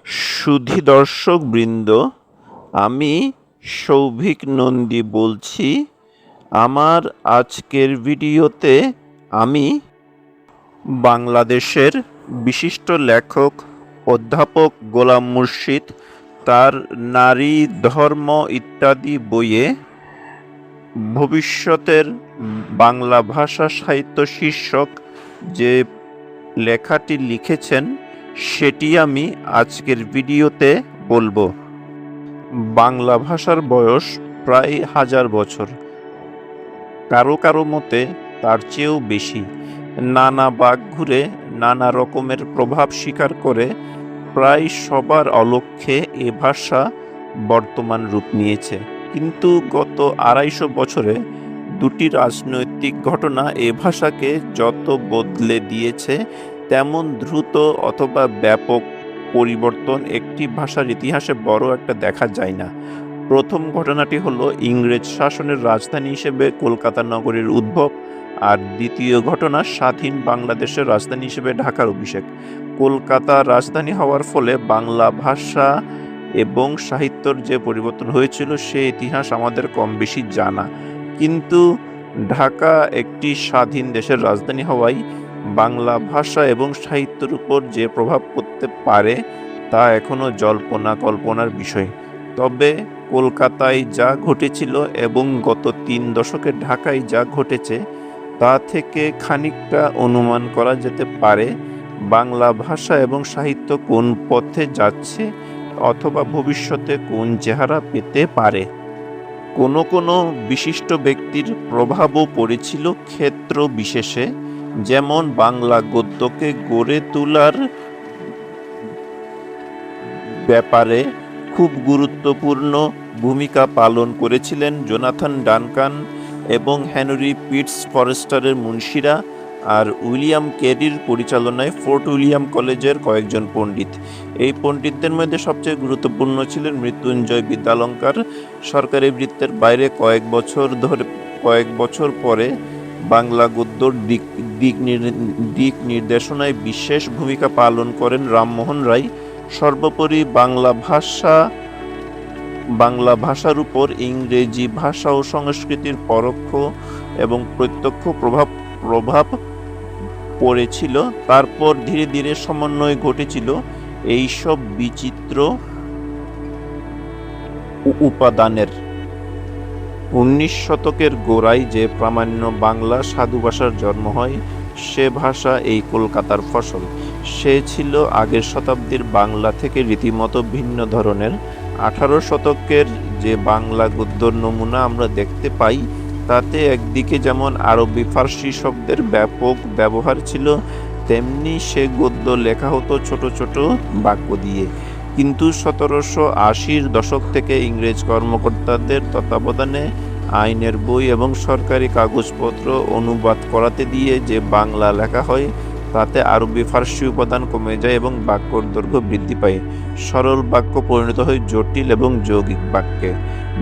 সুধী দর্শক বৃন্দ, আমি সৌভিক নন্দী বলছি। আমার আজকের ভিডিওতে আমি বাংলাদেশের বিশিষ্ট লেখক অধ্যাপক গোলাম মুর্শিদ তার নারী, ধর্ম ইত্যাদি বইয়ে ভবিষ্যতের বাংলা ভাষা সাহিত্য শীর্ষক যে লেখাটি লিখেছেন সেটি আমি আজকের ভিডিওতে বলবো। বাংলা ভাষার বয়স প্রায় 1000 বছর, কারো কারো মতে তার চেয়েও বেশি। নানা বাঁক ঘুরে নানা রকমের প্রভাব স্বীকার করে প্রায় সবার অলক্ষ্যে এ ভাষা বর্তমান রূপ নিয়েছে। কিন্তু গত 250 বছরে দুটি রাজনৈতিক ঘটনা এ ভাষাকে যত বদলে দিয়েছে, তেমন দ্রুত অথবা ব্যাপক পরিবর্তন একটি ভাষার ইতিহাসে বড় একটা দেখা যায় না। প্রথম ঘটনাটি হলো ইংরেজ শাসনের রাজধানী হিসেবে কলকাতা নগরীর উদ্ভব, আর দ্বিতীয় ঘটনা স্বাধীন বাংলাদেশের রাজধানী হিসেবে ঢাকার অভিষেক। কলকাতা রাজধানী হওয়ার ফলে বাংলা ভাষা এবং সাহিত্যর যে পরিবর্তন হয়েছিল সে ইতিহাস আমাদের কম বেশি জানা, কিন্তু ঢাকা একটি স্বাধীন দেশের রাজধানী হওয়ায় বাংলা ভাষা এবং সাহিত্যের উপর যে প্রভাব পড়তে পারে তা এখনো জল্পনা কল্পনার বিষয়। তবে কলকাতায় যা ঘটেছিল এবং গত 3 দশকে ঢাকায় যা ঘটেছে তা থেকে খানিকটা অনুমান করা যেতে পারে বাংলা ভাষা এবং সাহিত্য কোন পথে যাচ্ছে অথবা ভবিষ্যতে কোন চেহারা পেতে পারে। কোনো কোনো বিশিষ্ট ব্যক্তির প্রভাবও পড়েছিল ক্ষেত্র বিশেষে, যেমন বাংলা গদ্যকে গড়ে তোলার ব্যাপারে খুব গুরুত্বপূর্ণ ভূমিকা পালন করেছিলেন জোনাথন ডানকান এবং হেনরি পিটস ফরেস্টারের মুন্সিরা, আর উইলিয়াম কেরির পরিচালনায় ফোর্ট উইলিয়াম কলেজের কয়েকজন পণ্ডিত। এই পণ্ডিতদের মধ্যে সবচেয়ে গুরুত্বপূর্ণ ছিলেন মৃত্যুঞ্জয় বিদ্যালঙ্কার। সরকারি বৃত্তের বাইরে কয়েক বছর পরে বাংলা গদ্যর দিক নির্দেশনায় বিশেষ ভূমিকা পালন করেন রামমোহন রায়। সর্বোপরি বাংলা ভাষার উপর ইংরেজি ভাষা ও সংস্কৃতির পরোক্ষ এবং প্রত্যক্ষ প্রভাব পড়েছিল। তারপর ধীরে ধীরে সমন্বয় ঘটেছিল এইসব বিচিত্র উপাদানের। 19 শতকের গোড়ায় যে প্রামাণ্য বাংলা সাধু ভাষার জন্ম হয়, সে ভাষা এই কলকাতার ফসল। সে ছিল আগের শতাব্দীর বাংলা থেকে রীতিমতো ভিন্ন ধরনের। 18 শতকের যে বাংলা গদ্যর নমুনা আমরা দেখতে পাই, তাতে একদিকে যেমন আরবি ফার্সি শব্দের ব্যাপক ব্যবহার ছিল, তেমনি সে গদ্য লেখা হতো ছোট ছোট বাক্য দিয়ে। কিন্তু 1780-র দশক থেকে ইংরেজ কর্মকর্তাদের তত্ত্বাবধানে আইনের বই এবং সরকারি কাগজপত্র অনুবাদ করাতে দিয়ে যে বাংলা লেখা হয়, তাতে আরবি ফার্সি উপাদান কমে যায় এবং বাক্যর দৈর্ঘ্য বৃদ্ধি পায়। সরল বাক্য পরিণত হয় জটিল এবং যৌগিক বাক্যে।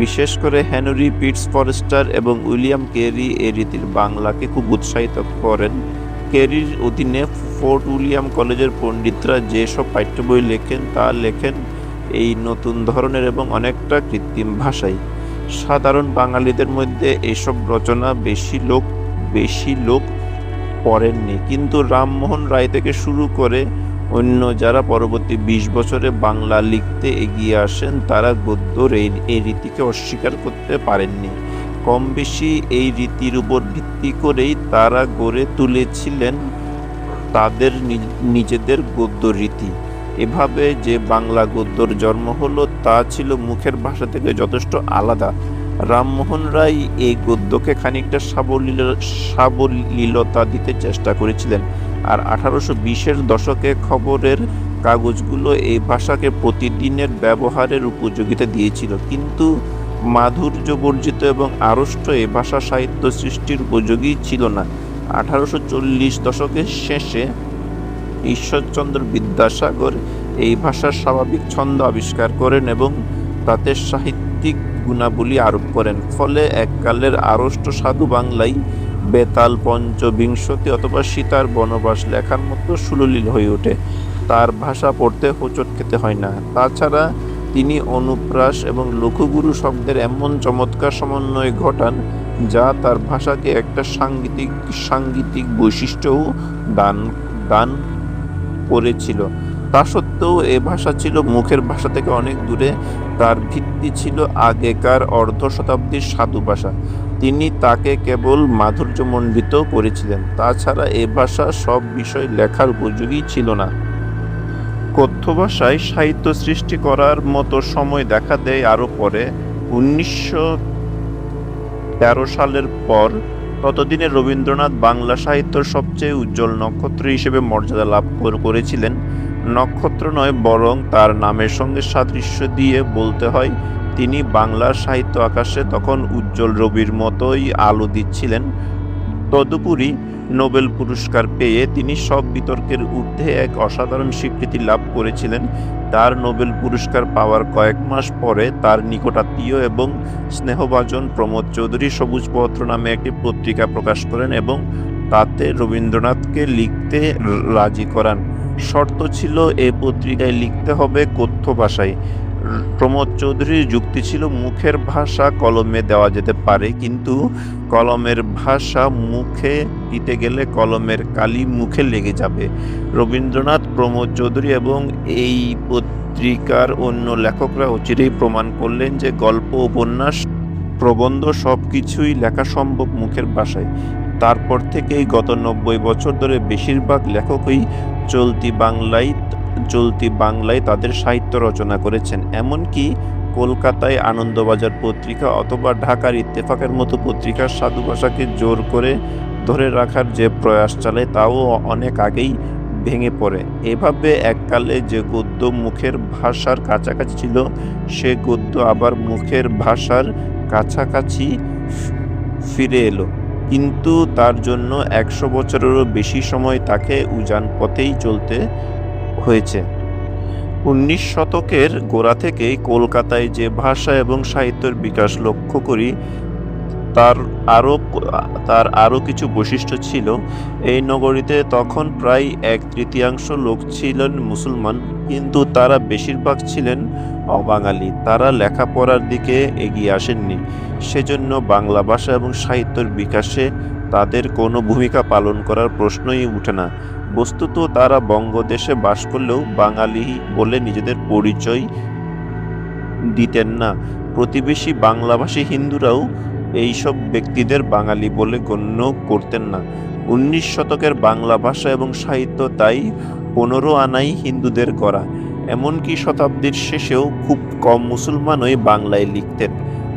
বিশেষ করে হেনরি পিটস ফরেস্টার এবং উইলিয়াম কেরি এই রীতির বাংলাকে খুব উৎসাহিত করেন। কেরির অধীনে ফোর্ট উইলিয়াম কলেজের পণ্ডিতরা যেসব পাঠ্য বই লেখেন তা লেখেন এই নতুন ধরনের এবং অনেকটা কৃত্রিম ভাষায়। সাধারণ বাঙালিদের মধ্যে এইসব রচনা বেশি লোক পড়েননি, কিন্তু রামমোহন রায় থেকে শুরু করে অন্য যারা পরবর্তী 20 বছরে বাংলা লিখতে এগিয়ে আসেন, তারা গদ্যর এই রীতিকে অস্বীকার করতে পারেননি। কম বেশি এই রীতির উপর ভিত্তি করেই তারা গড়ে তুলেছিলেন তাদের নিজেদের গদ্য রীতি। এভাবে যে বাংলা গদ্যর জন্ম হলো তা ছিল মুখের ভাষা থেকে যথেষ্ট আলাদা। রামমোহন রায় এই গদ্যকে খানিকটা সাবলীলতা দিতে চেষ্টা করেছিলেন, আর 1820-এর দশকে খবরের কাগজগুলো এই ভাষাকে প্রতিদিনের ব্যবহারের উপযোগিতা দিয়েছিল, কিন্তু মাধুর্য বর্জিত এবং আড়ষ্ট এ ভাষা সাহিত্য সৃষ্টির উপযোগী ছিল না। 1840 দশকের শেষে ঈশ্বরচন্দ্র বিদ্যাসাগর এই ভাষার স্বাভাবিক ছন্দ আবিষ্কার করেন এবং তাতে সাহিত্যিক গুণাবলী আরোপ করেন। ফলে এককালের আড়ষ্ট সাধু বাংলায় বেতাল পঞ্চবিংশতি অথবা সীতার বনবাস লেখার মতো সুললিত হয়ে ওঠে। তার ভাষা পড়তে হোঁচট খেতে হয় না। তাছাড়া তিনি অনুপ্রাস এবং লঘুগুরু শব্দের এমন চমৎকার সমন্বয় ঘটান যা তার ভাষাকে একটা সাংগীতিক বৈশিষ্ট্যও দান দান করেছিল। তা সত্ত্বেও এ ভাষা ছিল মুখের ভাষা থেকে অনেক দূরে। তার ভিত্তি ছিল আগেকার অর্ধ শতাব্দীর সাধু ভাষা। তিনি তাকে কেবল মাধুর্যমণ্ডিত করেছিলেন। তাছাড়া এ ভাষা সব বিষয় লেখার উপযোগী ছিল না। কথ্য ভাষায় সাহিত্য সৃষ্টি করার মতো সময় দেখা দেয় আরও পরে, 1913 সালের পর। ততদিনে রবীন্দ্রনাথ বাংলা সাহিত্যের সবচেয়ে উজ্জ্বল নক্ষত্র হিসেবে মর্যাদা লাভ করেছিলেন। নক্ষত্র নয়, বরং তার নামের সঙ্গে সাদৃশ্য দিয়ে বলতে হয় তিনি বাংলার সাহিত্য আকাশে তখন উজ্জ্বল রবির মতোই আলো দিচ্ছিলেন। তদুপরি নোবেল পুরস্কার পেয়ে তিনি সব বিতর্কের ঊর্ধ্বে এক অসাধারণ স্বীকৃতি লাভ করেছিলেন। তার নোবেল পুরস্কার পাওয়ার কয়েক মাস পরে তার নিকটাত্মীয় এবং স্নেহভাজন প্রমোদ চৌধুরী সবুজপত্র নামে একটি পত্রিকা প্রকাশ করেন এবং তাতে রবীন্দ্রনাথকে লিখতে রাজি করান। শর্ত ছিল এ পত্রিকায় লিখতে হবে কথ্য ভাষায়। প্রমোদ চৌধুরীর যুক্তি ছিল মুখের ভাষা কলমে দেওয়া যেতে পারে, কিন্তু কলমের ভাষা মুখে দিতে গেলে কলমের কালি মুখে লেগে যাবে। রবীন্দ্রনাথ, প্রমোদ চৌধুরী এবং এই পত্রিকার অন্য লেখকরা অচিরেই প্রমাণ করলেন যে গল্প, উপন্যাস, প্রবন্ধ সবকিছুই লেখা সম্ভব মুখের ভাষায়। তারপর থেকেই গত 90 বছর ধরে বেশিরভাগ লেখকই চলতি বাংলায় তাদের সাহিত্য রচনা করেছেন। এমনকি কলকাতায় আনন্দবাজার পত্রিকা অথবা ঢাকার ইত্তেফাকের মতো পত্রিকার সাধু ভাষাকে জোর করে ধরে রাখার যে প্রয়াস চালায় তাও অনেক আগেই ভেঙে পড়ে। এভাবে এককালে যে গদ্য মুখের ভাষার কাছাকাছি ছিল, সে গদ্য আবার মুখের ভাষার কাছাকাছি ফিরে এলো, কিন্তু তার জন্য 100 বছরেরও বেশি সময় তাকে উজান পথেই চলতে হয়েছে। 19 শতকের গোড়া থেকেই কলকাতায় যে ভাষা এবং সাহিত্যের বিকাশ লক্ষ্য করি, তার আরও কিছু বৈশিষ্ট্য ছিল। এই নগরীতে তখন প্রায় 1/3 লোক ছিলেন মুসলমান, কিন্তু তারা বেশিরভাগ ছিলেন অবাঙালি। তারা লেখাপড়ার দিকে এগিয়ে আসেননি। সেজন্য বাংলা ভাষা এবং সাহিত্যের বিকাশে তাদের কোনো ভূমিকা পালন করার প্রশ্নই উঠে না। বস্তুত তারা বঙ্গদেশে বাস করলেও বাঙালি বলে নিজেদের পরিচয় দিতেন না। প্রতিবেশী বাংলাভাষী হিন্দুরাও এইসব ব্যক্তিদের বাঙালি বলে গণ্য করতেন না। 19 শতকের বাংলা ভাষা এবং সাহিত্য তাই 15 আনাই হিন্দুদের গড়া। এমনকি শতাব্দীর শেষেও খুব কম মুসলমানই বাংলায় লিখতেন।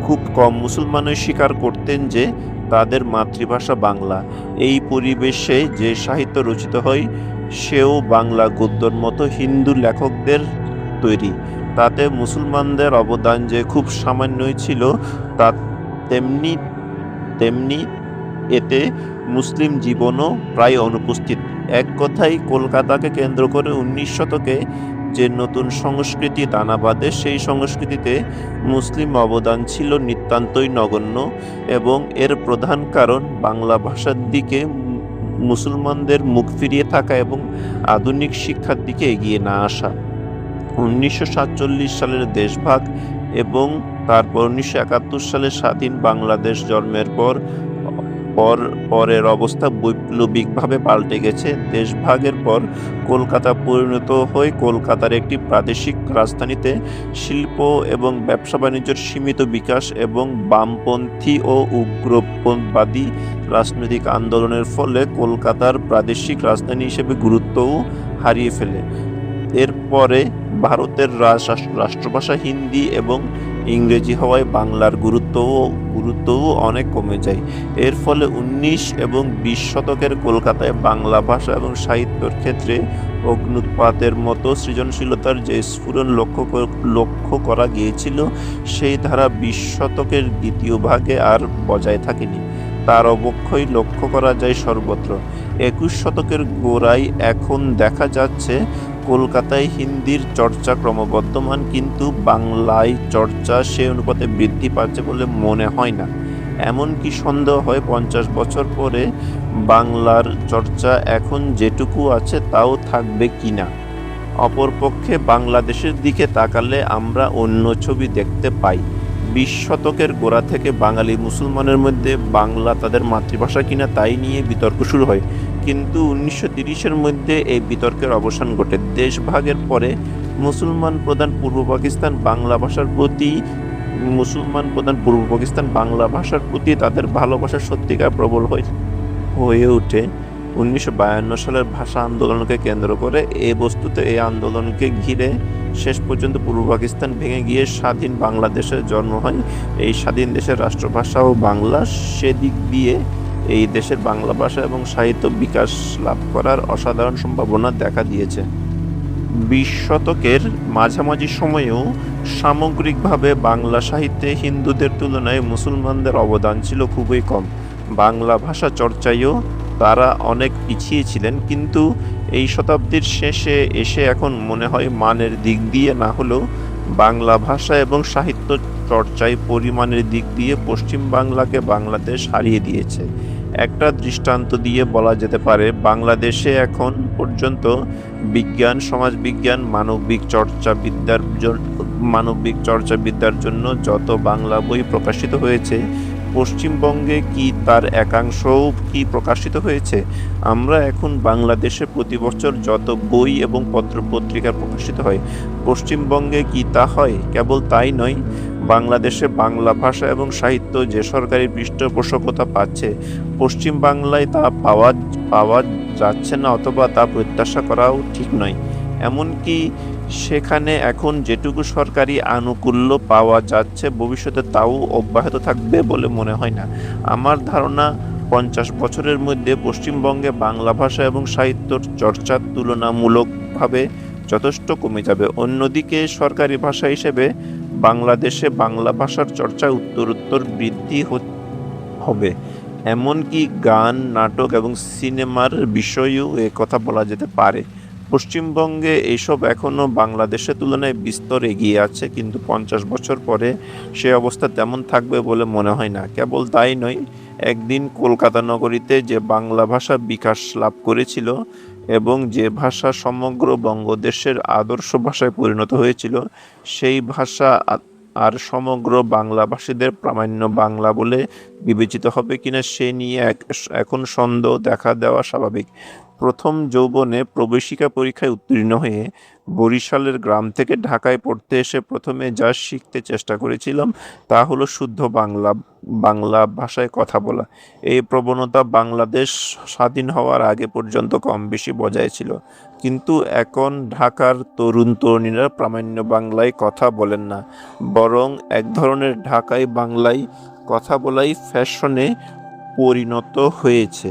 খুব কম মুসলমানই স্বীকার করতেন যে তাদের মাতৃভাষা বাংলা। এই পরিবেশে যে সাহিত্য রচিত হয় সেও বাংলা গদ্যর মতো হিন্দু লেখকদের তৈরি। তাতে মুসলমানদের অবদান যে খুব সামান্যই ছিল তা তেমনি এতে মুসলিম জীবনও প্রায় অনুপস্থিত। এক কথায় কলকাতাকে কেন্দ্র করে 19 শতকে যে নতুন সংস্কৃতি দানা বাঁধে, সেই সংস্কৃতিতে মুসলিম অবদান ছিল নিতান্তই নগণ্য, এবং এর প্রধান কারণ বাংলা ভাষার দিকে মুসলমানদের মুখ ফিরিয়ে থাকা এবং আধুনিক শিক্ষার দিকে এগিয়ে না আসা। 1947 সালের দেশভাগ এবং তারপর 1971 সালে স্বাধীন বাংলাদেশ জন্মের পরের অবস্থা বৈপ্লবিকভাবে পাল্টে গেছে। দেশভাগের পর কলকাতা পরিণত হয় কলকাতার একটি প্রাদেশিক রাজধানীতে। শিল্প এবং ব্যবসা বাণিজ্যের সীমিত বিকাশ এবং বামপন্থী ও উগ্রপন্থী রাজনৈতিক আন্দোলনের ফলে কলকাতার প্রাদেশিক রাজধানী হিসেবে গুরুত্বও হারিয়ে ফেলে। এরপরে ভারতের রাষ্ট্রভাষা হিন্দি এবং ইংরেজি হওয়ায় বাংলার গুরুত্বও অনেক কমে যায়। এর ফলে 19 এবং 20 শতকের কলকাতায় বাংলা ভাষা এবং সাহিত্যের ক্ষেত্রে অগ্ন্যুৎপাতের মতো সৃজনশীলতার যে স্ফুরণ লক্ষ্য করা গিয়েছিল, সেই ধারা 20 শতকের দ্বিতীয় ভাগে আর বজায় থাকেনি। তার অবক্ষয় লক্ষ্য করা যায় সর্বত্র। 21 শতকের গোড়ায় এখন দেখা যাচ্ছে কলকাতায় হিন্দির চর্চা ক্রমবর্ধমান, কিন্তু বাংলায় চর্চা সে অনুপাতে বৃদ্ধি পাচ্ছে বলে মনে হয় না। এমনকি সন্দেহ হয় 50 বছর পরে বাংলার চর্চা এখন যেটুকু আছে তাও থাকবে কিনা। অপরপক্ষে বাংলাদেশের দিকে তাকালে আমরা অন্য ছবি দেখতে পাই। 20 শতকের গোড়া থেকে বাঙালি মুসলমানের মধ্যে বাংলা তাদের মাতৃভাষা কিনা তাই নিয়ে বিতর্ক শুরু হয়, কিন্তু 1930-এর মধ্যে এই বিতর্কের অবসান ঘটে। দেশভাগের পরে মুসলমান প্রধান পূর্ব পাকিস্তান বাংলা ভাষার প্রতি তাদের ভালোবাসা সত্যিকার প্রবল হয়ে ওঠে 1952 সালের ভাষা আন্দোলনকে কেন্দ্র করে। এই আন্দোলনকে ঘিরে শেষ পর্যন্ত পূর্ব পাকিস্তান ভেঙে গিয়ে স্বাধীন বাংলাদেশের জন্ম হয়। এই স্বাধীন দেশের রাষ্ট্রভাষাও বাংলা। সেদিক দিয়ে এই দেশের বাংলা ভাষা এবং সাহিত্য বিকাশ লাভ করার অসাধারণ সম্ভাবনা দেখা দিয়েছে। 20 শতকের মাঝামাঝি সময়েও সামগ্রিকভাবে বাংলা সাহিত্যে হিন্দুদের তুলনায় মুসলমানদের অবদান ছিল খুবই কম। বাংলা ভাষা চর্চায়ও তারা অনেক পিছিয়ে ছিলেন, কিন্তু এই শতাব্দীর শেষে এসে এখন মনে হয় মানের দিক দিয়ে না হলেও বাংলা ভাষা এবং সাহিত্য চর্চায় পরিমাণের দিক দিয়ে পশ্চিম বাংলাকে বাংলাদেশ হারিয়ে দিয়েছে। একটা দৃষ্টান্ত দিয়ে বলা যেতে পারে, বাংলাদেশে এখন পর্যন্ত বিজ্ঞান, সমাজবিজ্ঞান, মানবিক চর্চাবিদ্যার জন্য যত বাংলা বই প্রকাশিত হয়েছে, পশ্চিমবঙ্গে কি তার একাংশও কি প্রকাশিত হয়েছে? আমরা এখন বাংলাদেশে প্রতি বছর যত বই এবং পত্রপত্রিকা প্রকাশিত হয়, পশ্চিমবঙ্গে কি তা হয়? কেবল তাই নয়, বাংলাদেশে বাংলা ভাষা এবং সাহিত্য যে সরকারি পৃষ্ঠপোষকতা পাচ্ছে, পশ্চিম বাংলায় তা পাওয়া যাচ্ছে না, অথবা তা প্রত্যাশা করাও ঠিক নয়। এমনকি সেখানে এখন যেটুকু সরকারি আনুকূল্য পাওয়া যাচ্ছে, ভবিষ্যতে তাও অব্যাহত থাকবে বলে মনে হয় না। আমার ধারণা 50 বছরের মধ্যে পশ্চিমবঙ্গে বাংলা ভাষা এবং সাহিত্যর চর্চা তুলনামূলকভাবে যথেষ্ট কমে যাবে। অন্যদিকে সরকারি ভাষা হিসেবে বাংলাদেশে বাংলা ভাষার চর্চা উত্তরোত্তর বৃদ্ধি হবে। এমনকি গান, নাটক এবং সিনেমার বিষয়েও কথা বলা যেতে পারে। পশ্চিমবঙ্গে এইসব এখনও বাংলাদেশের তুলনায় বিস্তর এগিয়ে আছে, কিন্তু 50 বছর পরে সে অবস্থা তেমন থাকবে বলে মনে হয় না। কেবল তাই নয়, একদিন কলকাতা নগরীতে যে বাংলা ভাষা বিকাশ লাভ করেছিল এবং যে ভাষা সমগ্র বঙ্গদেশের আদর্শ ভাষায় পরিণত হয়েছিল, সেই ভাষা আর সমগ্র বাংলাভাষীদের প্রামাণ্য বাংলা বলে বিবেচিত হবে কিনা সে নিয়ে এখন সন্দেহ দেখা দেওয়া স্বাভাবিক। প্রথম যৌবনে প্রবেশিকা পরীক্ষায় উত্তীর্ণ হয়ে বরিশালের গ্রাম থেকে ঢাকায় পড়তে এসে প্রথমে যা শিখতে চেষ্টা করেছিলাম তা হলো শুদ্ধ বাংলা ভাষায় কথা বলা। এই প্রবণতা বাংলাদেশ স্বাধীন হওয়ার আগে পর্যন্ত কম বেশি বজায় ছিল, কিন্তু এখন ঢাকার তরুণীরা প্রামাণ্য বাংলায় কথা বলেন না, বরং এক ধরনের ঢাকাই বাংলায় কথা বলাই ফ্যাশনে পরিণত হয়েছে।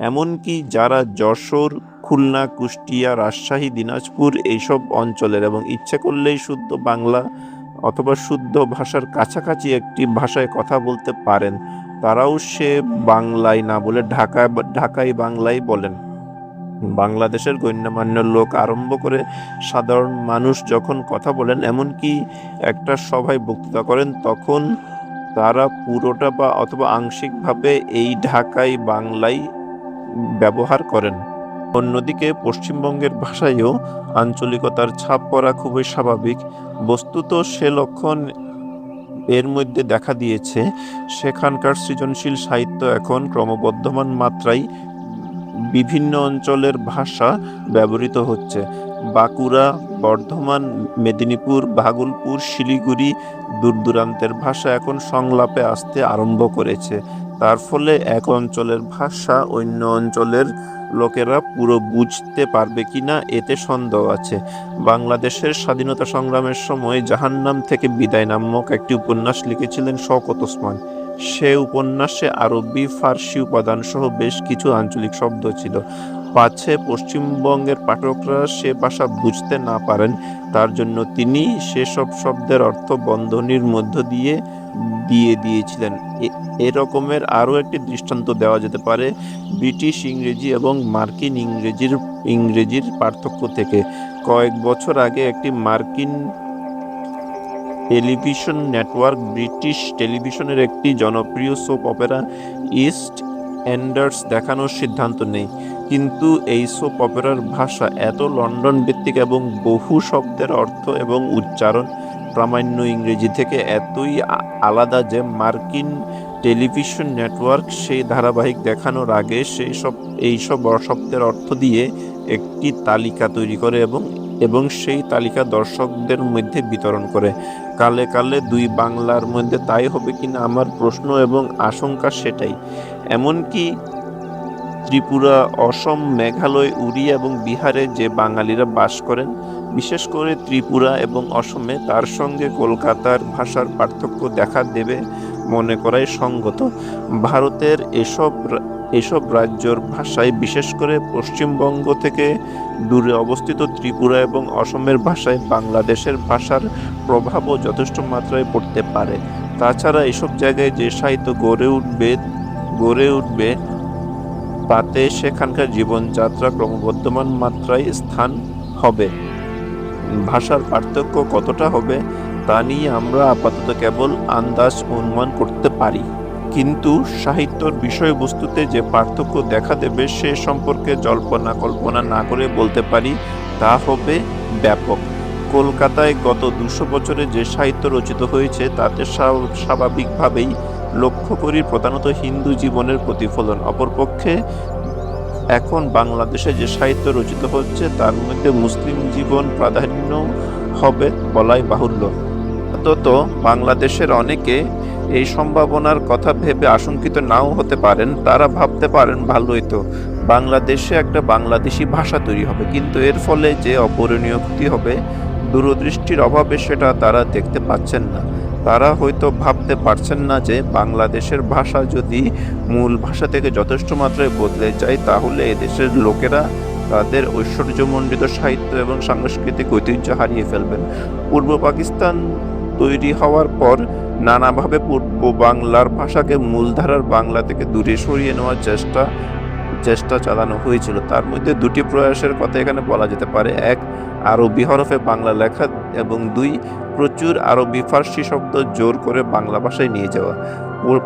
এমনকি যারা যশোর, খুলনা, কুষ্টিয়া, রাজশাহী, দিনাজপুর এইসব অঞ্চলের এবং ইচ্ছে করলেই শুদ্ধ বাংলা অথবা শুদ্ধ ভাষার কাছাকাছি একটি ভাষায় কথা বলতে পারেন, তারাও সে বাংলায় না বলে ঢাকাই বাংলায় বলেন। বাংলাদেশের গণ্যমান্য লোক আরম্ভ করে সাধারণ মানুষ যখন কথা বলেন, এমনকি একটা সভায় বক্তৃতা করেন, তখন তারা পুরোটা বা অথবা আংশিকভাবে এই ঢাকাই বাংলাই ব্যবহার করেন। অন্যদিকে পশ্চিমবঙ্গের ভাষায়ও আঞ্চলিকতার ছাপ পড়া খুবই স্বাভাবিক। বস্তুত সে লক্ষণ এর মধ্যে দেখা দিয়েছে। সেখানকার সৃজনশীল সাহিত্য এখন ক্রমবর্ধমান মাত্রায় বিভিন্ন অঞ্চলের ভাষা ব্যবহৃত হচ্ছে। বাঁকুড়া, বর্ধমান, মেদিনীপুর, ভাগলপুর, শিলিগুড়ি দূরদূরান্তের ভাষা এখন সংলাপে আসতে আরম্ভ করেছে। তার ফলে এক অঞ্চলের ভাষা অন্য অঞ্চলের লোকেরা পুরো বুঝতে পারবে কিনা এতে সন্দেহ আছে। বাংলাদেশের স্বাধীনতা সংগ্রামের সময় জাহান্নাম থেকে বিদায় নামক একটি উপন্যাস লিখেছিলেন শওকত ওসমান। সে উপন্যাসে আরবি, ফার্সি উপাদান সহ বেশ কিছু আঞ্চলিক শব্দ ছিল। পাছে পশ্চিমবঙ্গের পাঠকরা সে ভাষা বুঝতে না পারেন, তার জন্য তিনি সেসব শব্দের অর্থ বন্ধনীর মধ্য দিয়ে দিয়েছিলেন। এরকমের আরও একটি দৃষ্টান্ত দেওয়া যেতে পারে ব্রিটিশ ইংরেজি এবং মার্কিন ইংরেজির পার্থক্য থেকে। কয়েক বছর আগে একটি মার্কিন টেলিভিশন নেটওয়ার্ক ব্রিটিশ টেলিভিশনের একটি জনপ্রিয় সোপ অপেরা ইস্ট এন্ডার্স দেখানোর সিদ্ধান্ত নেয়। কিন্তু এই সোপ অপেরার ভাষা এত লন্ডন ভিত্তিক এবং বহু শব্দের অর্থ এবং উচ্চারণ প্রামাণ্য ইংরেজি থেকে এতই আলাদা যে মার্কিন টেলিভিশন নেটওয়ার্ক সেই ধারাবাহিক দেখানোর আগে এইসব শব্দের অর্থ দিয়ে একটি তালিকা তৈরি করে এবং সেই তালিকা দর্শকদের মধ্যে বিতরণ করে। কালে কালে দুই বাংলার মধ্যে তাই হবে কিনা আমার প্রশ্ন এবং আশঙ্কা সেটাই। এমনকি ত্রিপুরা, অসম, মেঘালয়, উড়িয়া এবং বিহারে যে বাঙালিরা বাস করেন, বিশেষ করে ত্রিপুরা এবং অসমে, তার সঙ্গে কলকাতার ভাষার পার্থক্য দেখা দেবে মনে করাই সঙ্গত। ভারতের এসব রাজ্যর ভাষায়, বিশেষ করে পশ্চিমবঙ্গ থেকে দূরে অবস্থিত ত্রিপুরা এবং অসমের ভাষায় বাংলাদেশের ভাষার প্রভাবও যথেষ্ট মাত্রায় পড়তে পারে। তাছাড়া এসব জায়গায় যে সাহিত্য গড়ে উঠবে তাতে সেখানকার জীবনযাত্রা ক্রমবর্ধমান মাত্রায় স্থান হবে। ভাষার পার্থক্য কতটা হবে তা নিয়ে আমরা আপাতত কেবল আন্দাজ অনুমান করতে পারি। কিন্তু সাহিত্যর বিষয়বস্তুতে যে পার্থক্য দেখা দেবে সে সম্পর্কে জল্পনা কল্পনা না করে বলতে পারি তা হবে ব্যাপক। কলকাতায় গত 200 বছরে যে সাহিত্য রচিত হয়েছে তাতে স্বাভাবিকভাবেই লক্ষ্য করি প্রধানত হিন্দু জীবনের প্রতিফলন। অপরপক্ষে এখন বাংলাদেশে যে সাহিত্য রচিত হচ্ছে তার মধ্যে মুসলিম জীবন প্রাধান্য হবে বলাই বাহুল্য। অন্তত বাংলাদেশের অনেকে এই সম্ভাবনার কথা ভেবে আশঙ্কিত নাও হতে পারেন। তারা ভাবতে পারেন ভালোই তো, বাংলাদেশে একটা বাংলাদেশি ভাষা তৈরি হবে, কিন্তু এর ফলে যে অপূরণীয় ক্ষতি হবে দূরদৃষ্টির অভাবে সেটা তারা দেখতে পাচ্ছেন না। তারা হয়তো ভাবতে পারছেন না যে বাংলাদেশের ভাষা যদি মূল ভাষা থেকে যথেষ্ট মাত্রায় বদলে যায় তাহলে এদেশের লোকেরা তাদের ঐশ্বর্যমণ্ডিত সাহিত্য এবং সাংস্কৃতিক ঐতিহ্য হারিয়ে ফেলবেন। পূর্ব পাকিস্তান তৈরি হওয়ার পর নানাভাবে পূর্ব বাংলার ভাষাকে মূলধারার বাংলা থেকে দূরে সরিয়ে নেওয়ার চেষ্টা চালানো হয়েছিল। তার মধ্যে দুটি প্রয়াসের কথা এখানে বলা যেতে পারে। এক, আরবি হরফে বাংলা লেখা, এবং দুই, প্রচুর আরবি ফার্সি শব্দ জোর করে বাংলা ভাষায় নিয়ে যাওয়া।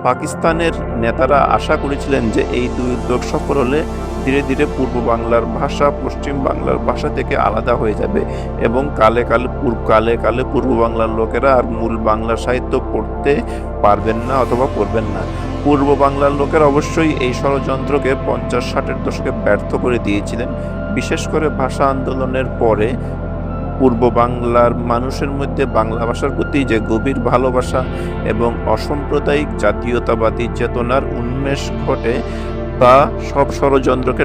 পাকিস্তানের নেতারা আশা করেছিলেন যে এই দুই উদ্যোগ সফল হলে ধীরে ধীরে পূর্ব বাংলার ভাষা পশ্চিম বাংলার ভাষা থেকে আলাদা হয়ে যাবে এবং কালে কালে পূর্ব বাংলার লোকেরা আর মূল বাংলা সাহিত্য পড়তে পারবেন না অথবা পড়বেন না। পূর্ব বাংলার লোকেরা অবশ্যই এই ষড়যন্ত্রকে 50-60-এর দশকে ব্যর্থ করে দিয়েছিলেন। বিশেষ করে ভাষা আন্দোলনের পরে পূর্ব বাংলার মানুষের মধ্যে বাংলা ভাষার প্রতি যে গভীর ভালোবাসা এবং অসাম্প্রদায়িক জাতীয়তাবাদী চেতনার উন্মেষ ঘটে তা সব ষড়যন্ত্রকে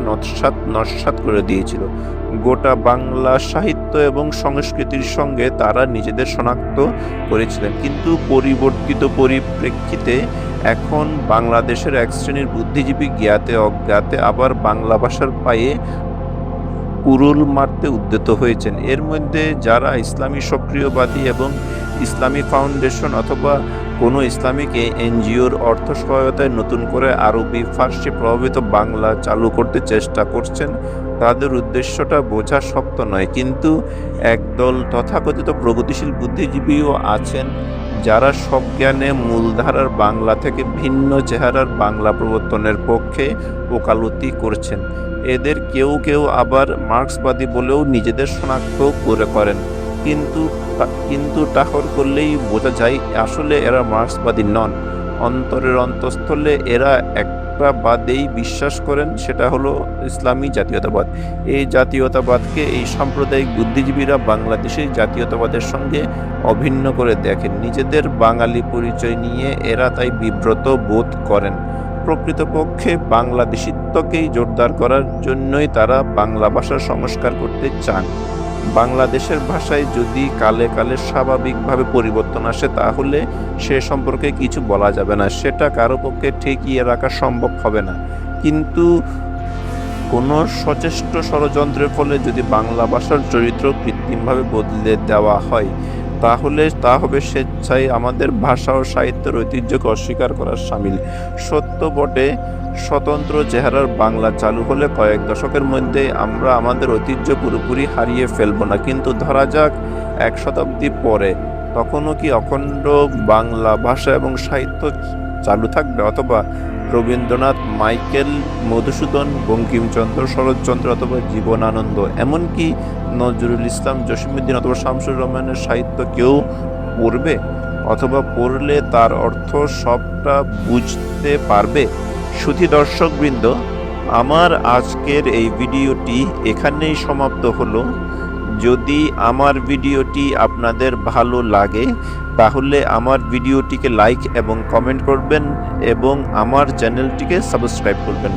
নস্যাৎ করে দিয়েছিল। গোটা বাংলা সাহিত্য এবং সংস্কৃতির সঙ্গে তারা নিজেদের শনাক্ত করেছিলেন। কিন্তু পরিবর্তিত পরিপ্রেক্ষিতে এখন বাংলাদেশের এক শ্রেণীর বুদ্ধিজীবী জ্ঞাতে অজ্ঞাতে আবার বাংলা ভাষার পায়ে কুরুল মারতে উদ্যত হয়েছেন। এর মধ্যে যারা ইসলামী সক্রিয়বাদী এবং ইসলামী ফাউন্ডেশন অথবা কোনো ইসলামিক এনজিওর অর্থ সহায়তায় নতুন করে আরবি ফার্সি প্রভাবিত বাংলা চালু করতে চেষ্টা করছেন, তাদের উদ্দেশ্যটা বোঝা শক্ত নয়। কিন্তু একদল তথাকথিত প্রগতিশীল বুদ্ধিজীবীও আছেন যারা সজ্ঞানে মূলধারার বাংলা থেকে ভিন্ন চেহারার বাংলা প্রবর্তনের পক্ষে ওকালতি করছেন। এদের কেউ কেউ আবার মার্ক্সবাদী বলেও নিজেদের শনাক্ত করেন, কিন্তু টাহর করলেই বোঝা যায় আসলে এরা মার্ক্সবাদী নন। অন্তরের অন্তঃস্থলে এরা একটা বাদেই বিশ্বাস করেন, সেটা হলো ইসলামী জাতীয়তাবাদ। এই জাতীয়তাবাদকে এই সাম্প্রদায়িক বুদ্ধিজীবীরা বাংলাদেশের জাতীয়তাবাদের সঙ্গে অভিন্ন করে দেখেন। নিজেদের বাঙালি পরিচয় নিয়ে এরা তাই বিব্রত বোধ করেন। প্রকৃতপক্ষে বাংলাদেশিত্বকেই জোরদার করার জন্যই তারা বাংলা ভাষার সংস্কার করতে চান। বাংলাদেশের ভাষায় যদি কালে কালে স্বাভাবিকভাবে পরিবর্তন আসে তাহলে সে সম্পর্কে কিছু বলা যাবে না, সেটা কারো পক্ষে ঠেকিয়ে রাখা সম্ভব হবে না। কিন্তু কোনো সচেষ্ট ষড়যন্ত্রের ফলে যদি বাংলা ভাষার চরিত্র কৃত্রিমভাবে বদলে দেওয়া হয় তাহলে তা হবে স্বেচ্ছায় আমাদের ভাষা ও সাহিত্যের ঐতিহ্যকে অস্বীকার করার শামিল। সত্য বটে, স্বতন্ত্র চেহারার বাংলা চালু হলে কয়েক দশকের মধ্যে আমরা আমাদের ঐতিহ্য পুরোপুরি হারিয়ে ফেলব না, কিন্তু ধরা যাক 1 শতাব্দী পরে, তখনও কি অখণ্ড বাংলা ভাষা এবং সাহিত্য চালু থাকবে, অথবা রবীন্দ্রনাথ, মাইকেল মধুসূদন, বঙ্কিমচন্দ্র, শরৎচন্দ্র অথবা জীবনানন্দ, এমনকি নজরুল ইসলাম, জসিমউদ্দিন অথবা শামসুর রহমানের সাহিত্য কেউ পড়বে? অথবা পড়লে তার অর্থ সবটা বুঝতে পারবে? সুধী দর্শকবৃন্দ, আমার আজকের এই ভিডিওটি এখানেই সমাপ্ত হলো। যদি আমার ভিডিওটি আপনাদের ভালো লাগে তাহলে আমার ভিডিওটিকে লাইক এবং কমেন্ট করবেন এবং আমার চ্যানেলটিকে সাবস্ক্রাইব করবেন।